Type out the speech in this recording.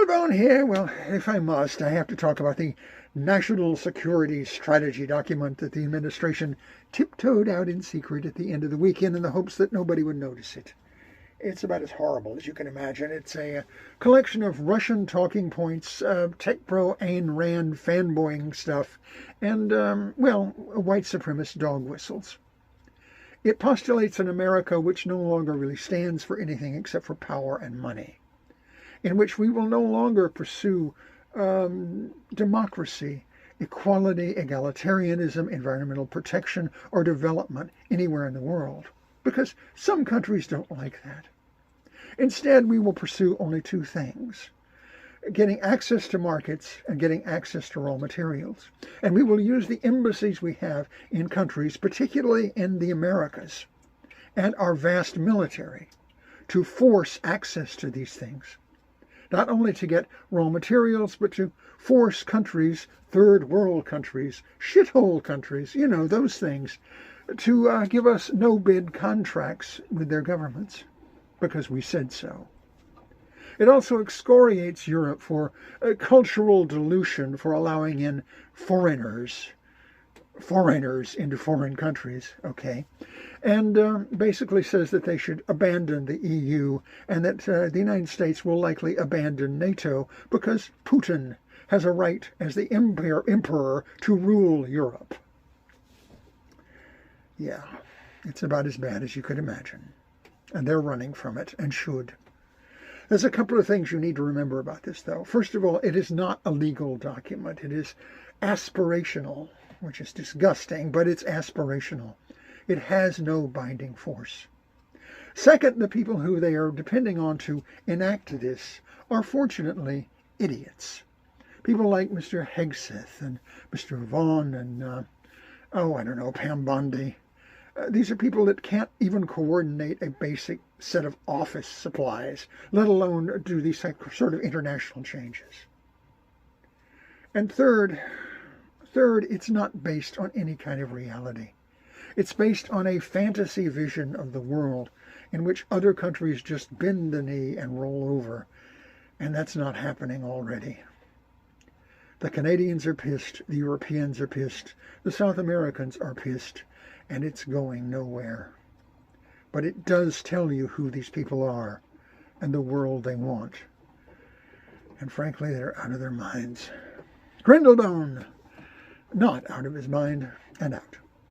Grindlebone here. Well, if I must, I have to talk about the National Security Strategy document that the administration tiptoed out in secret at the end of the weekend in the hopes that nobody would notice it. It's about as horrible as you can imagine. It's a collection of Russian talking points, tech pro Ayn Rand fanboying stuff, and, white supremacist dog whistles. It postulates an America which no longer really stands for anything except for power and money, in which we will no longer pursue democracy, equality, egalitarianism, environmental protection, or development anywhere in the world, because some countries don't like that. Instead, we will pursue only two things: getting access to markets and getting access to raw materials. And we will use the embassies we have in countries, particularly in the Americas, and our vast military, to force access to these things. Not only to get raw materials, but to force countries, third world countries, shithole countries, those things, to give us no-bid contracts with their governments, because we said so. It also excoriates Europe for cultural dilution, for allowing in foreigners into foreign countries, okay? And basically says that they should abandon the EU and that the United States will likely abandon NATO because Putin has a right as the emperor to rule Europe. Yeah, it's about as bad as you could imagine. And they're running from it, and should. There's a couple of things you need to remember about this, though. First of all, it is not a legal document. It is aspirational, which is disgusting, but it's aspirational. It has no binding force. Second, the people who they are depending on to enact this are fortunately idiots. People like Mr. Hegseth and Mr. Vaughan and, Pam Bondi. These are people that can't even coordinate a basic set of office supplies, let alone do these sort of international changes. And third, it's not based on any kind of reality. It's based on a fantasy vision of the world in which other countries just bend the knee and roll over, and that's not happening already. The Canadians are pissed, the Europeans are pissed, the South Americans are pissed, and it's going nowhere. But it does tell you who these people are and the world they want. And frankly, they're out of their minds. Grindlebone, not out of his mind, and out.